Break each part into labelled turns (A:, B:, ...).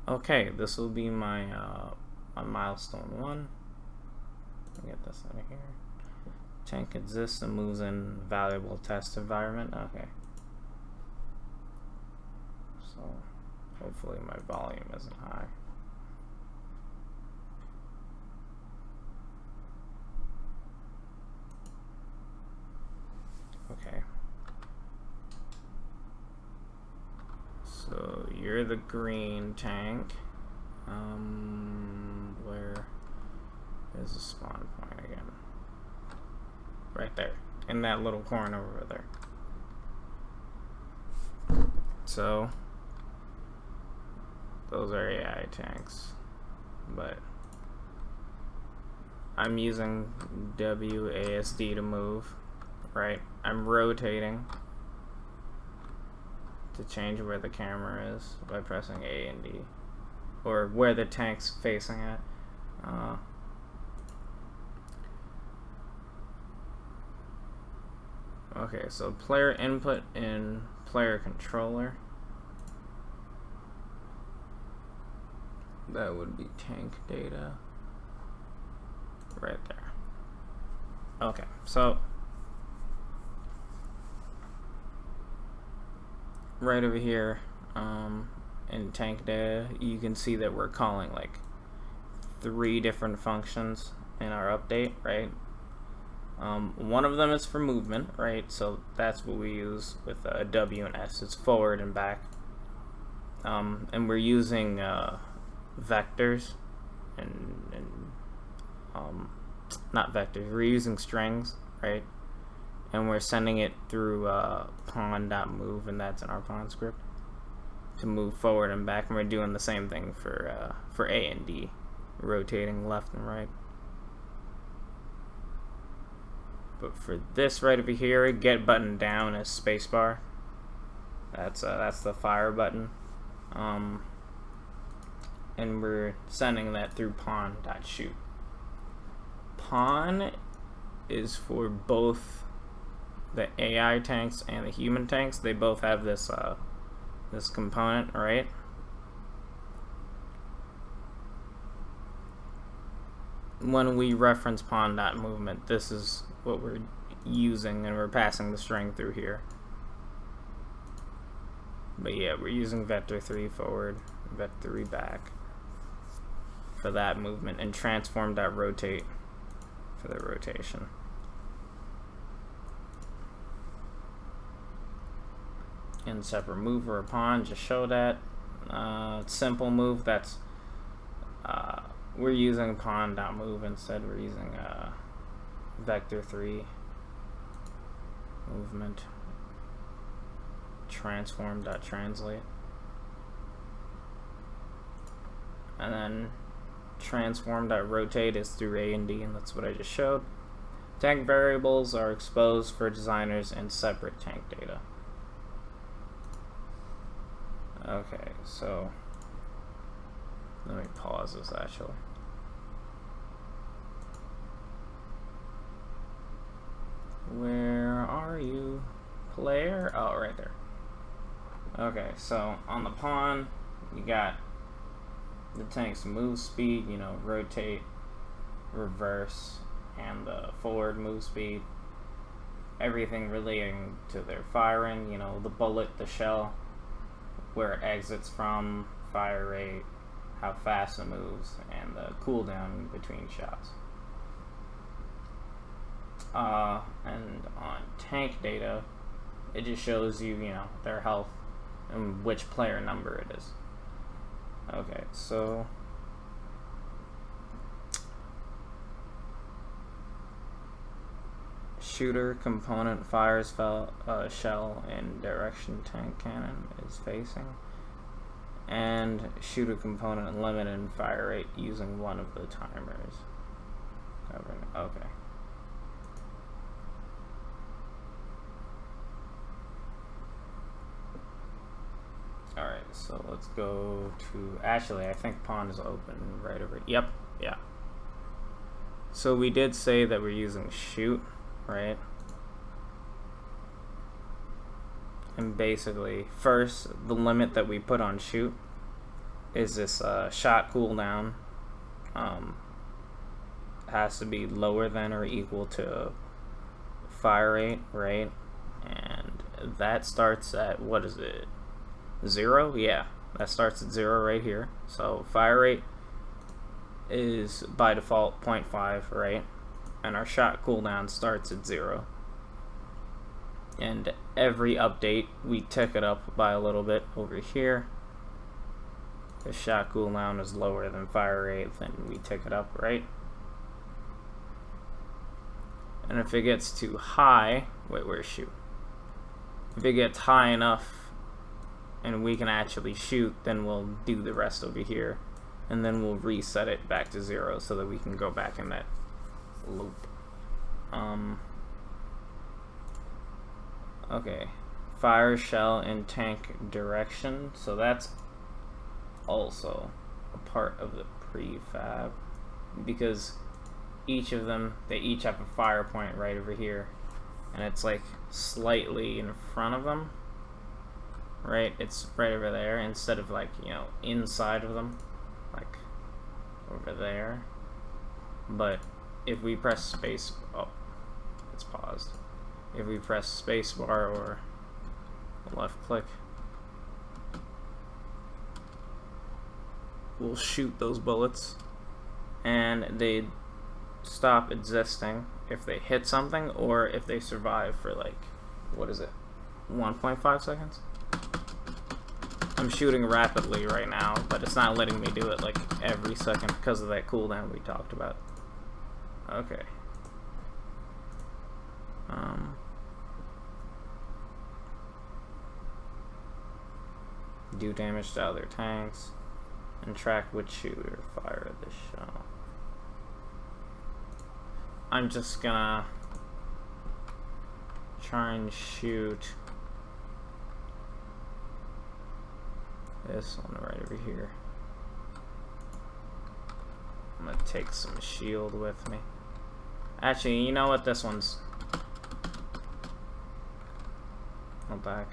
A: Okay, this will be my my milestone 1. Let me get this out of here. Tank exists and moves in valuable test environment. Okay. So hopefully my volume isn't high. Okay. So you're the green tank. Where is the spawn point again? Right there, in that little corner over there. So those are AI tanks, but I'm using WASD to move, right? I'm rotating to change where the camera is by pressing A and D, or where the tank's facing at. Okay, so player input in player controller. That would be tank data right there. Okay, so right over here in tank data, you can see that we're calling like 3 different functions in our update, right? One of them is for movement, right? So that's what we use with W and S. It's forward and back. And we're using vectors and not vectors. We're using strings, right? And we're sending it through pawn.move, and that's in our pawn script to move forward and back. And we're doing the same thing for A and D, rotating left and right. But for this right over here, get button down is spacebar. That's the fire button, and we're sending that through pawn.shoot. Pawn is for both the AI tanks and the human tanks. They both have this this component, right? When we reference pawn.movement, this is what we're using, and we're passing the string through here. But yeah, we're using vector 3 forward, vector 3 back for that movement, and transform.rotate for the rotation. In separate move or a pawn, just show that. Simple move, that's we're using pawn.move instead. We're using vector 3 movement, transform.translate, and then transform.rotate is through A and D, and that's what I just showed. Tank variables are exposed for designers in separate tank data. Okay, so let me pause this actually. Where are you, player? Oh, right there. Okay, so on the pawn, you got the tank's move speed, you know, rotate, reverse, and the forward move speed. Everything relating to their firing, you know, the bullet, the shell, where it exits from, fire rate, how fast it moves, and the cooldown between shots. And on tank data, it just shows you, you know, their health and which player number it is. Okay, so shooter component fires shell in direction tank cannon is facing, and shooter component limited fire rate using one of the timers. Okay. Alright, so let's go to, actually I think pawn is open right over, yep, yeah. So we did say that we're using shoot, right? And basically, first, the limit that we put on shoot is this shot cooldown has to be lower than or equal to fire rate, right? And that starts at, what is it, 0? Yeah, that starts at 0 right here. So fire rate is by default 0.5, right? And our shot cooldown starts at 0. And every update we tick it up by a little bit over here. If shot cooldown is lower than fire rate, then we tick it up, right? And if it gets too high, wait, where's shoot? If it gets high enough and we can actually shoot, then we'll do the rest over here. And then we'll reset it back to 0 so that we can go back in that loop. Okay, fire, shell, and tank direction. So that's also a part of the prefab, because each of them, they each have a fire point right over here, and it's like slightly in front of them, right? It's right over there instead of, like, you know, inside of them, like over there. But if we press space, oh, it's paused. If we press space bar or left click, we'll shoot those bullets and they stop existing if they hit something or if they survive for, like, what is it, 1.5 seconds? I'm shooting rapidly right now, but it's not letting me do it like every second because of that cooldown we talked about. Okay. Do damage to other tanks and track which shooter fired the shell. I'm just gonna try and shoot this one right over here. I'm gonna take some shield with me. Actually, you know what? This one's not back.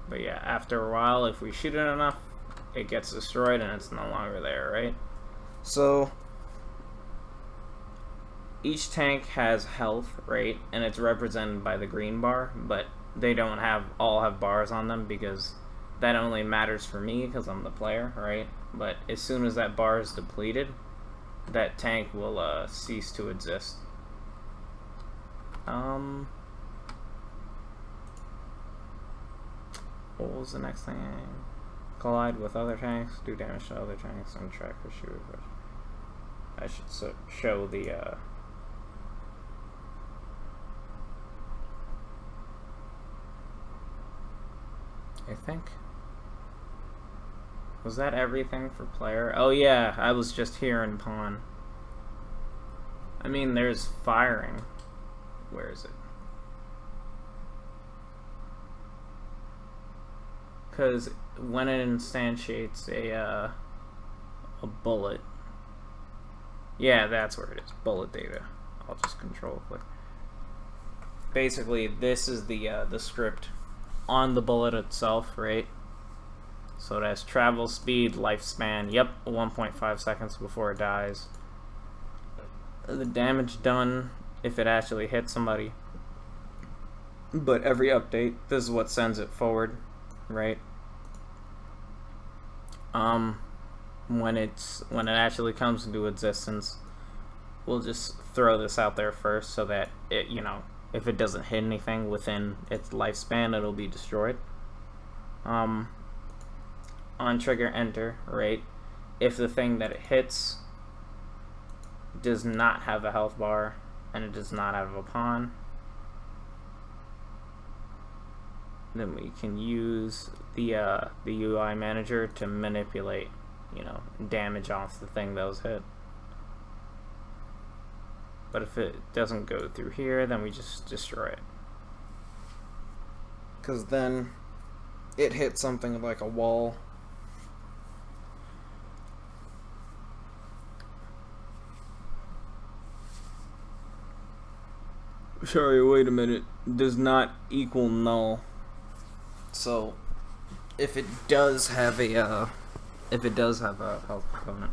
A: But yeah, after a while, if we shoot it enough, it gets destroyed and it's no longer there, right? So each tank has health, right? And it's represented by the green bar, but they don't all have bars on them because that only matters for me because I'm the player, right? But as soon as that bar is depleted, that tank will cease to exist. What was the next thing? Collide with other tanks, do damage to other tanks, and track for shooter. I should show the I think. Was that everything for player? Oh yeah, I was just here in pawn. I mean, there's firing. Where is it? Because when it instantiates a bullet, yeah, that's where it is. Bullet data. I'll just control click. Basically, this is the script on the bullet itself, right? So it has travel speed, lifespan. Yep, 1.5 seconds before it dies. The damage done if it actually hits somebody. But every update, this is what sends it forward, right? When it actually comes into existence, we'll just throw this out there first so that it, you know, if it doesn't hit anything within its lifespan, it'll be destroyed. On trigger enter, right? If the thing that it hits does not have a health bar and it does not have a pawn, then we can use the UI manager to manipulate, you know, damage off the thing that was hit. But if it doesn't go through here, then we just destroy it. Because then it hit something like a wall. Sorry, wait a minute. Does not equal null. So if it does have a health component,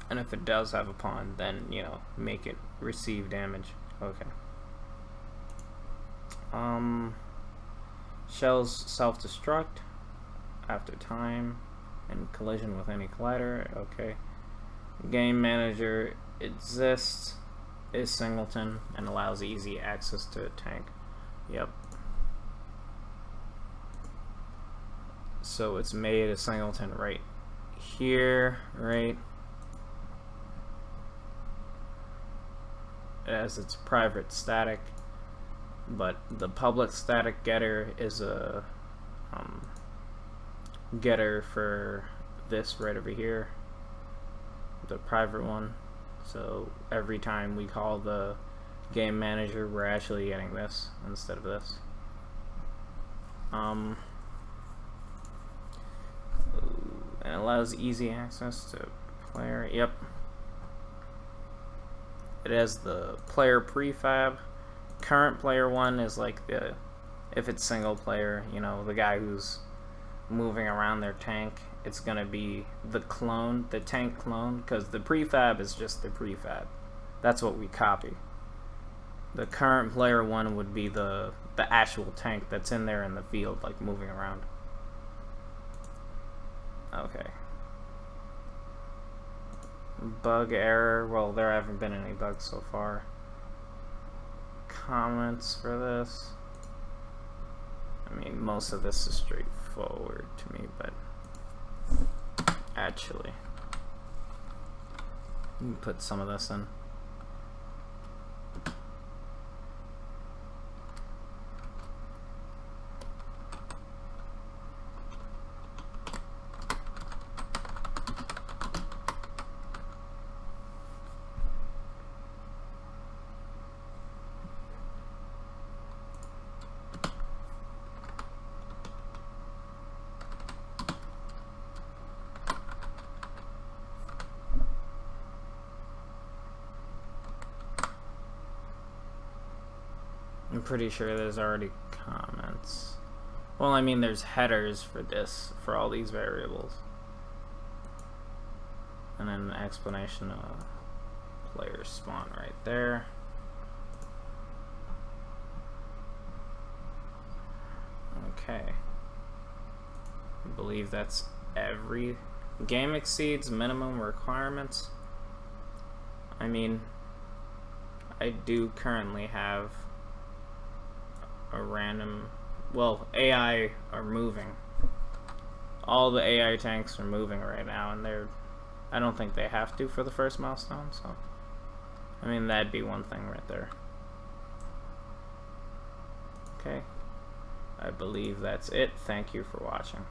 A: and if it does have a pawn, then make it receive damage. Okay. Shells self-destruct after time and collision with any collider. Okay. Game manager exists, is singleton, and allows easy access to a tank. Yep. So it's made a singleton right here, right? As its private static, but the public static getter is a getter for this right over here, the private one. So every time we call the game manager, we're actually getting this instead of this. And allows easy access to player. Yep. It has the player prefab. Current player one is like the, if it's single player, the guy who's moving around their tank, it's gonna be the clone, the tank clone, because the prefab is just the prefab. That's what we copy. The current player one would be the actual tank that's in there in the field, like moving around. Okay. Bug error. Well, there haven't been any bugs so far. Comments for this. I mean, most of this is straightforward to me, but actually, let me put some of this in. I'm pretty sure there's already comments. Well, I mean, there's headers for this, for all these variables. And then an explanation of player spawn right there. Okay. I believe that's every game exceeds minimum requirements. I mean, I do currently have a random, well, AI are moving. All the AI tanks are moving right now, and I don't think they have to for the first milestone, so I mean, that'd be one thing right there. Okay, I believe that's it. Thank you for watching.